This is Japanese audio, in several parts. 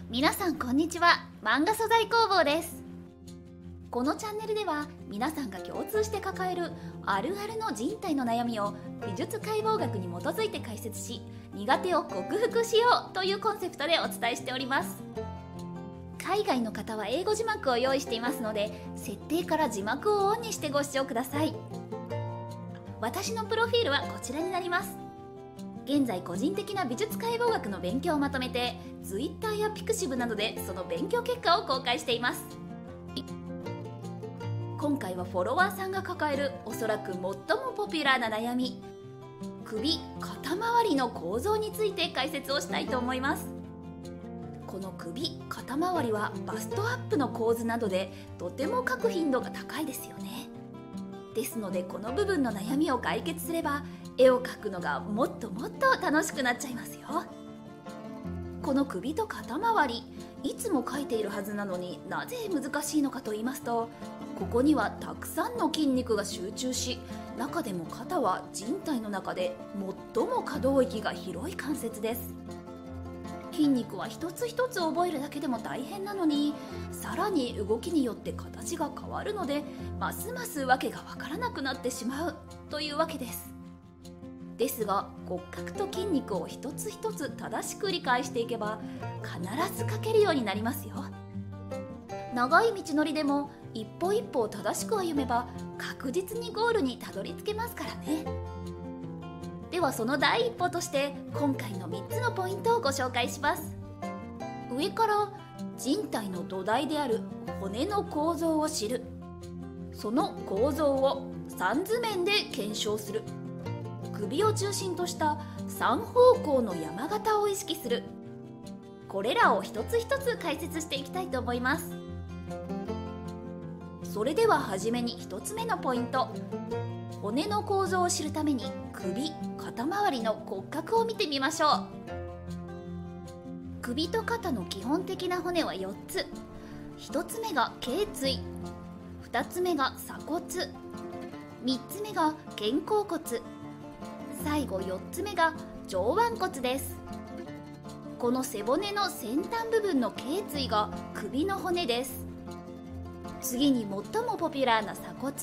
皆さんこんにちは。漫画素材工房です。このチャンネルでは皆さんが共通して抱えるあるあるの人体の悩みを美術解剖学に基づいて解説し、苦手を克服しようというコンセプトでお伝えしております。海外の方は英語字幕を用意していますので、設定から字幕をオンにしてご視聴ください。私のプロフィールはこちらになります。現在個人的な美術解剖学の勉強をまとめて Twitter や Pixiv などでその勉強結果を公開しています。今回はフォロワーさんが抱えるおそらく最もポピュラーな悩み、首・肩周りの構造について解説をしたいと思います。この首・肩周りはバストアップの構図などでとても描く頻度が高いですよね。ですのでこの部分の悩みを解決すれば絵を描くのがもっともっと楽しくなっちゃいますよ。この首と肩周り、いつも描いているはずなのになぜ難しいのかと言いますと、ここにはたくさんの筋肉が集中し、中でも肩は人体の中で最も可動域が広い関節です。筋肉は一つ一つ覚えるだけでも大変なのに、さらに動きによって形が変わるので、ますます訳が分からなくなってしまうというわけです。ですが骨格と筋肉を一つ一つ正しく理解していけば必ず描けるようになりますよ。長い道のりでも一歩一歩を正しく歩めば確実にゴールにたどり着けますからね。ではその第一歩として今回の3つのポイントをご紹介します。上から人体の土台である骨の構造を知る、その構造を3図面で検証する、首を中心とした3方向の山形を意識する、これらを一つ一つ解説していきたいと思います。それでははじめに1つ目のポイント、骨の構造を知るために首・肩周りの骨格を見てみましょう。首と肩の基本的な骨は4つ。1つ目が頸椎、2つ目が鎖骨、3つ目が肩甲骨、最後4つ目が上腕骨です。この背骨の先端部分の頸椎が首の骨です。次に最もポピュラーな鎖骨、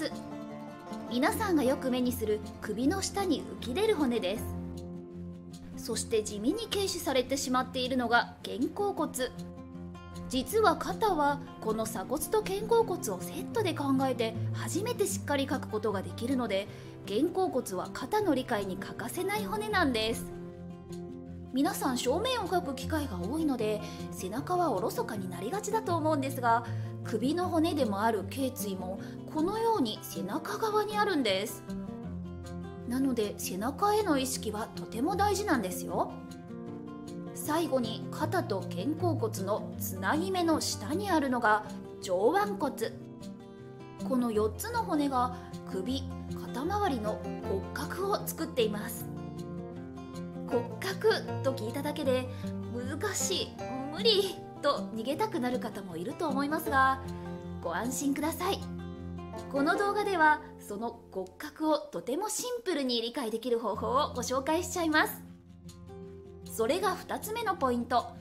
皆さんがよく目にする首の下に浮き出る骨です。そして地味に軽視されてしまっているのが肩甲骨。実は肩はこの鎖骨と肩甲骨をセットで考えて初めてしっかり描くことができるので、肩甲骨は肩の理解に欠かせない骨なんです。皆さん正面を描く機会が多いので背中はおろそかになりがちだと思うんですが、首の骨でもある頸椎もこのように背中側にあるんです。なので背中への意識はとても大事なんですよ。最後に肩と肩甲骨のつなぎ目の下にあるのが上腕骨。この4つの骨が首・肩周りの骨格を作っています。骨格と聞いただけで難しい、無理と逃げたくなる方もいると思いますが、ご安心ください。この動画ではその骨格をとてもシンプルに理解できる方法をご紹介しちゃいます。それが2つ目のポイント、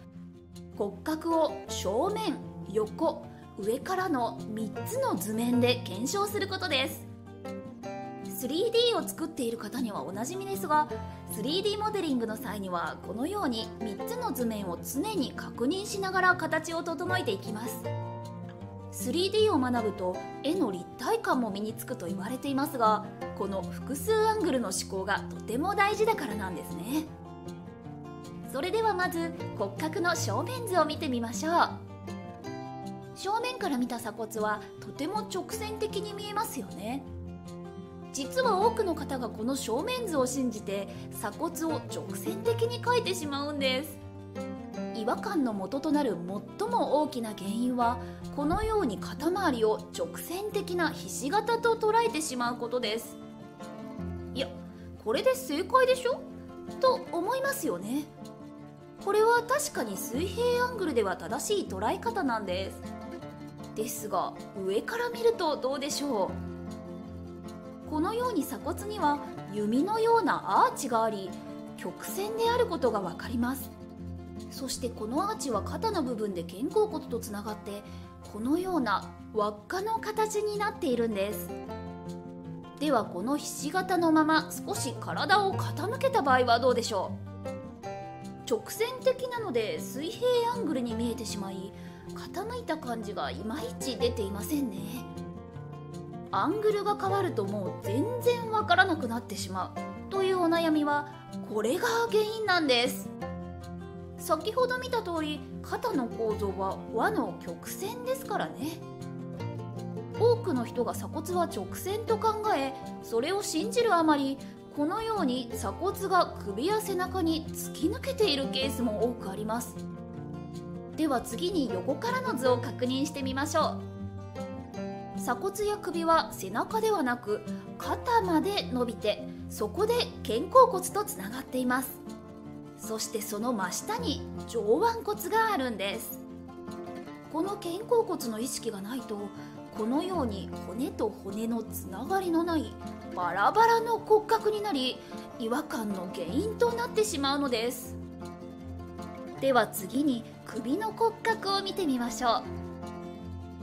骨格を正面、横、上からの3つの図面で検証することです。3D を作っている方にはおなじみですが、 3D モデリングの際にはこのように3つの図面を常に確認しながら形を整えていきます。 3D を学ぶと絵の立体感も身につくと言われていますが、この複数アングルの思考がとても大事だからなんですね。それではまず骨格の正面図を見てみましょう。正面から見た鎖骨はとても直線的に見えますよね。実は多くの方がこの正面図を信じて鎖骨を直線的に描いてしまうんです。違和感の元となる最も大きな原因はこのように肩周りを直線的なひし形と捉えてしまうことです。いや、これで正解でしょと思いますよね。これは確かに水平アングルでは正しい捉え方なんです。ですが上から見るとどうでしょう。このように鎖骨には弓のようなアーチがあり、曲線であることがわかります。そそしてこのアーチは肩の部分で肩甲骨とつながって、このような輪っかの形になっているんです。ではこのひし形のまま少し体を傾けた場合はどうでしょう。直線的なので水平アングルに見えてしまい、傾いた感じがいまいち出ていませんね。アングルが変わるともう全然わからなくなってしまうというお悩みは、これが原因なんです。先ほど見た通り、肩の構造は輪の曲線ですからね。多くの人が鎖骨は直線と考え、それを信じるあまり、このように鎖骨が首や背中に突き抜けているケースも多くあります。では次に横からの図を確認してみましょう。鎖骨や首は背中ではなく肩まで伸びて、そこで肩甲骨とつながっています。そしてその真下に上腕骨があるんです。この肩甲骨の意識がないと、このように骨と骨のつながりのないバラバラの骨格になり、違和感の原因となってしまうのです。では次に首の骨格を見てみましょう。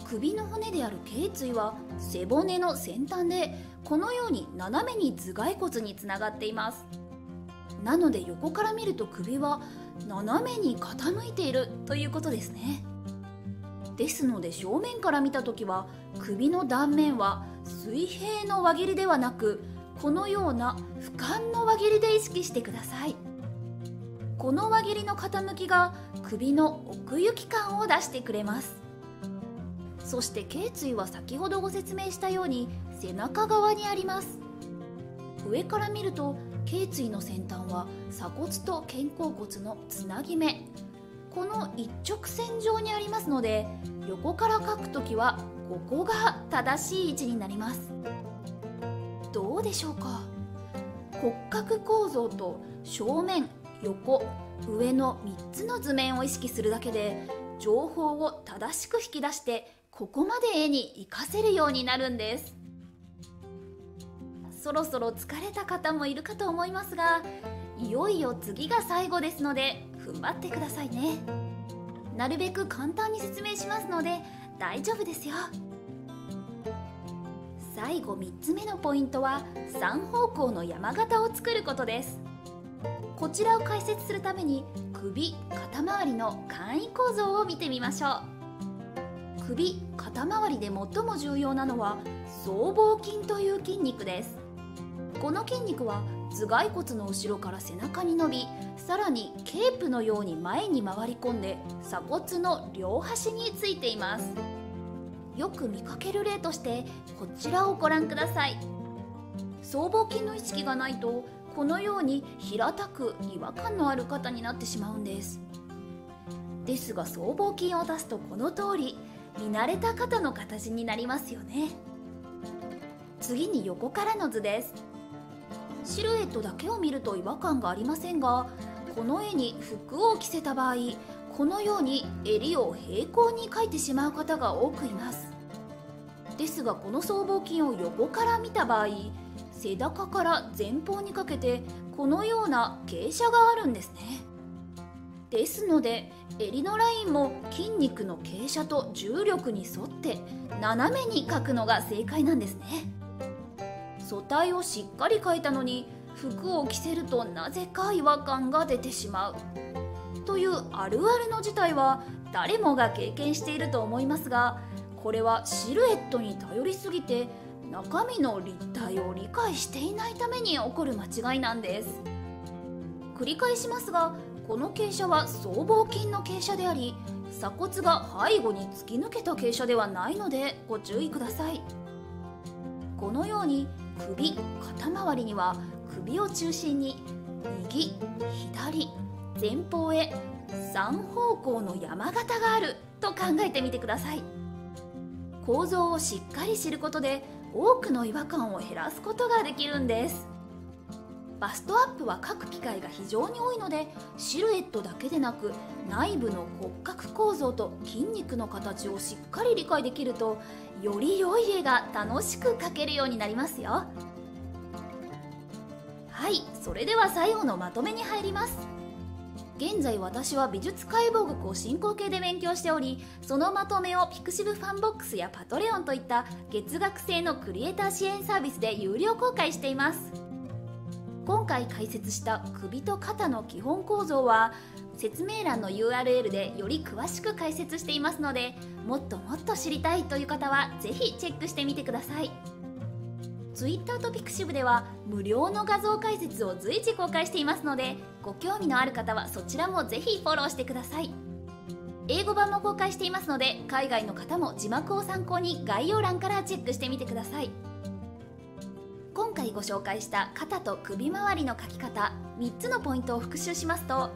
首の骨である頸椎は背骨の先端で、このように斜めに頭蓋骨につながっています。なので横から見ると首は斜めに傾いているということですね。ですので正面から見たときは、首の断面は水平の輪切りではなく、このような俯瞰の輪切りで意識してください。この輪切りの傾きが首の奥行き感を出してくれます。そして頸椎は先ほどご説明したように背中側にあります。上から見ると頸椎の先端は鎖骨と肩甲骨のつなぎ目、この一直線上にありますので、横から描くときはここが正しい位置になります。どうでしょうか。骨格構造と正面、横、上の3つの図面を意識するだけで、情報を正しく引き出してここまで絵に活かせるようになるんです。そろそろ疲れた方もいるかと思いますが、いよいよ次が最後ですので踏ん張ってくださいね。なるべく簡単に説明しますので大丈夫ですよ。最後3つ目のポイントは3方向の山形を作ることです。こちらを解説するために首・肩周りの簡易構造を見てみましょう。首・肩周りで最も重要なのは僧帽筋という筋肉です。この筋肉は頭蓋骨の後ろから背中に伸び、さらにケープのように前に回り込んで鎖骨の両端についています。よく見かける例としてこちらをご覧ください。僧帽筋の意識がないと、このように平たく違和感のある肩になってしまうんです。ですが僧帽筋を出すとこの通り見慣れた肩の形になりますよね。次に横からの図です。シルエットだけを見ると違和感がありませんが、この絵に服を着せた場合、このように襟を平行に描いてしまう方が多くいます。ですがこの僧帽筋を横から見た場合、背中から前方にかけてこのような傾斜があるんですね。ですので襟のラインも筋肉の傾斜と重力に沿って斜めに描くのが正解なんですね。素体をしっかり描いたのに服を着せるとなぜか違和感が出てしまうというあるあるの事態は誰もが経験していると思いますが、これはシルエットに頼りすぎて中身の立体を理解していないために起こる間違いなんです。繰り返しますが、この傾斜は僧帽筋の傾斜であり、鎖骨が背後に突き抜けた傾斜ではないのでご注意ください。このように首・肩周りには首を中心に右・左・前方へ3方向の山形があると考えてみてください。構造をしっかり知ることで多くの違和感を減らすことができるんです。バストアップは描く機会が非常に多いので、シルエットだけでなく内部の骨格構造と筋肉の形をしっかり理解できると、より良い絵が楽しく描けるようになりますよ。はい、それでは最後のまとめに入ります。現在私は美術解剖学を進行形で勉強しており、そのまとめをピクシブファンボックスやパトレオンといった月額制のクリエイター支援サービスで有料公開しています。今回解説した首と肩の基本構造は説明欄の URL でより詳しく解説していますので、もっともっと知りたいという方はぜひチェックしてみてください。Twitter と Pixiv では無料の画像解説を随時公開していますので、ご興味のある方はそちらもぜひフォローしてください。英語版も公開していますので、海外の方も字幕を参考に概要欄からチェックしてみてください。今回ご紹介した肩と首周りの描き方3つのポイントを復習しますと、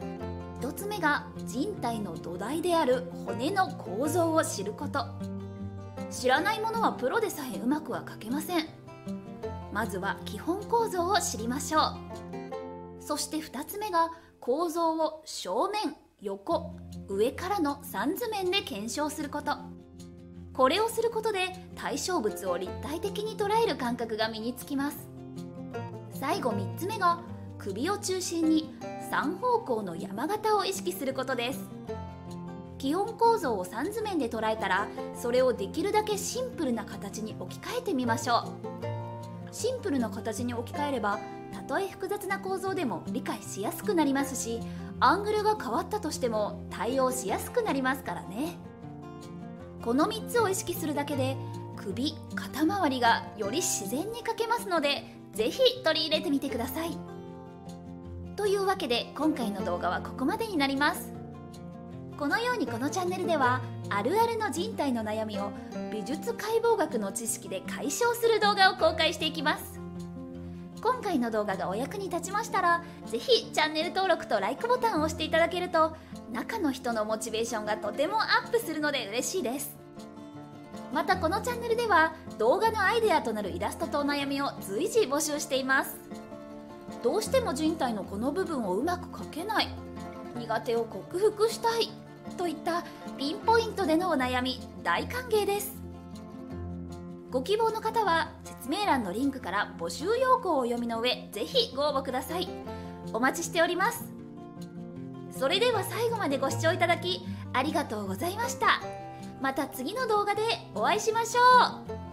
1つ目が人体の土台である骨の構造を知ること。知らないものはプロでさえうまくは描けません。まずは基本構造を知りましょう。そして2つ目が構造を正面、横、上からの3図面で検証すること。これをすることで対象物を立体的に捉える感覚が身につきます。最後3つ目が首を中心に3方向の山形を意識することです。基本構造を3図面で捉えたら、それをできるだけシンプルな形に置き換えてみましょう。シンプルな形に置き換えれば、たとえ複雑な構造でも理解しやすくなりますし、アングルが変わったとしても対応しやすくなりますからね。この3つを意識するだけで首・肩周りがより自然に描けますので、ぜひ取り入れてみてください。というわけで今回の動画はここまでになります。このようにこのチャンネルでは、あるあるの人体の悩みを美術解剖学の知識で解消する動画を公開していきます。今回の動画がお役に立ちましたら、ぜひチャンネル登録と LIKE ボタンを押していただけると、中の人のモチベーションがとてもアップするので嬉しいです。またこのチャンネルでは動画のアイデアとなるイラストとお悩みを随時募集しています。どうしても人体のこの部分をうまく描けない、苦手を克服したいといったピンポイントでのお悩み大歓迎です。ご希望の方は説明欄のリンクから募集要項をお読みの上、ぜひご応募ください。お待ちしております。それでは最後までご視聴いただきありがとうございました。また次の動画でお会いしましょう。